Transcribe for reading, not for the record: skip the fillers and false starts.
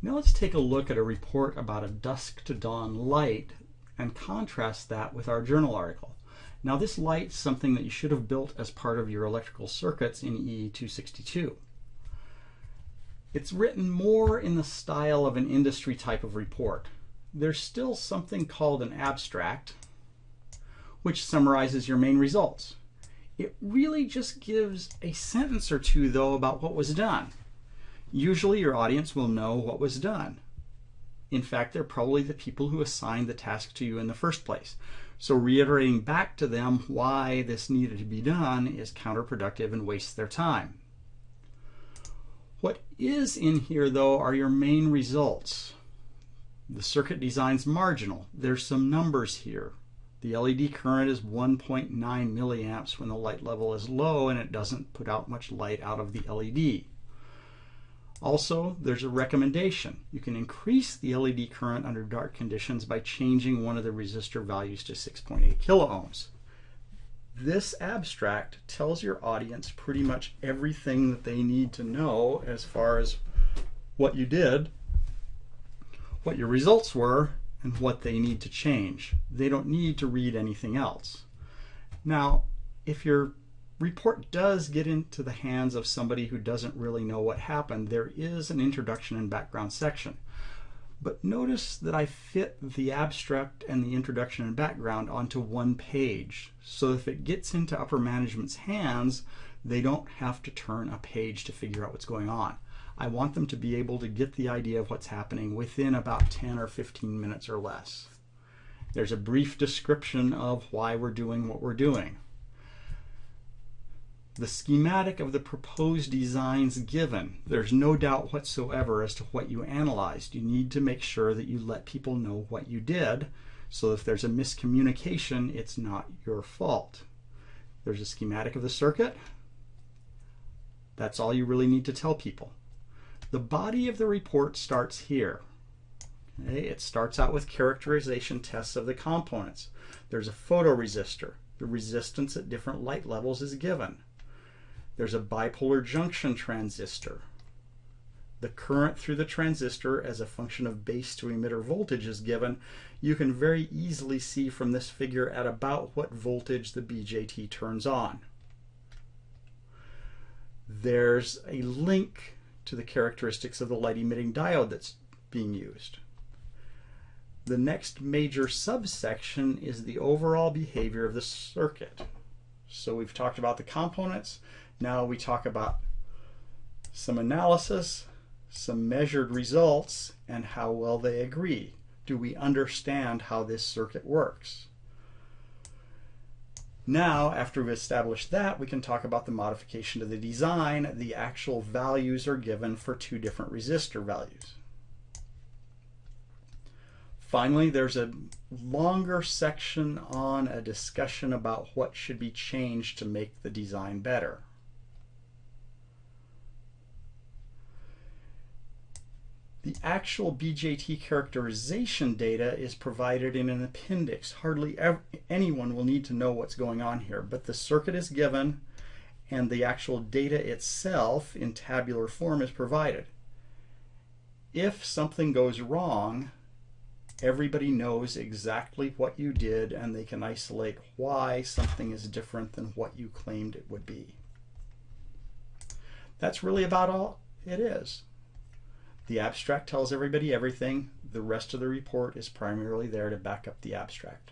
Now let's take a look at a report about a dusk to dawn light and contrast that with our journal article. Now this light is something that you should have built as part of your electrical circuits in EE262. It's written more in the style of an industry type of report. There's still something called an abstract, which summarizes your main results. It really just gives a sentence or two, though, about what was done. Usually your audience will know what was done. In fact, they're probably the people who assigned the task to you in the first place. So reiterating back to them why this needed to be done is counterproductive and wastes their time. What is in here, though, are your main results. The circuit design's marginal. There's some numbers here. The LED current is 1.9 milliamps when the light level is low and it doesn't put out much light out of the LED. Also, there's a recommendation. You can increase the LED current under dark conditions by changing one of the resistor values to 6.8 kiloohms. This abstract tells your audience pretty much everything that they need to know as far as what you did, what your results were, and what they need to change. They don't need to read anything else. Now, if your report does get into the hands of somebody who doesn't really know what happened, there is an introduction and background section. But notice that I fit the abstract and the introduction and background onto one page. So if it gets into upper management's hands, they don't have to turn a page to figure out what's going on. I want them to be able to get the idea of what's happening within about 10 or 15 minutes or less. There's a brief description of why we're doing what we're doing. The schematic of the proposed designs given. There's no doubt whatsoever as to what you analyzed. You need to make sure that you let people know what you did, so if there's a miscommunication, it's not your fault. There's a schematic of the circuit. That's all you really need to tell people. The body of the report starts here. Okay? It starts out with characterization tests of the components. There's a photoresistor. The resistance at different light levels is given. There's a bipolar junction transistor. The current through the transistor as a function of base to emitter voltage is given. You can very easily see from this figure at about what voltage the BJT turns on. There's a link to the characteristics of the light emitting diode that's being used. The next major subsection is the overall behavior of the circuit. So we've talked about the components. Now we talk about some analysis, some measured results, and how well they agree. Do we understand how this circuit works? Now, after we've established that, we can talk about the modification to the design. The actual values are given for two different resistor values. Finally, there's a longer section on a discussion about what should be changed to make the design better. The actual BJT characterization data is provided in an appendix. Hardly anyone will need to know what's going on here, but the circuit is given and the actual data itself in tabular form is provided. If something goes wrong, everybody knows exactly what you did and they can isolate why something is different than what you claimed it would be. That's really about all it is. The abstract tells everybody everything. The rest of the report is primarily there to back up the abstract.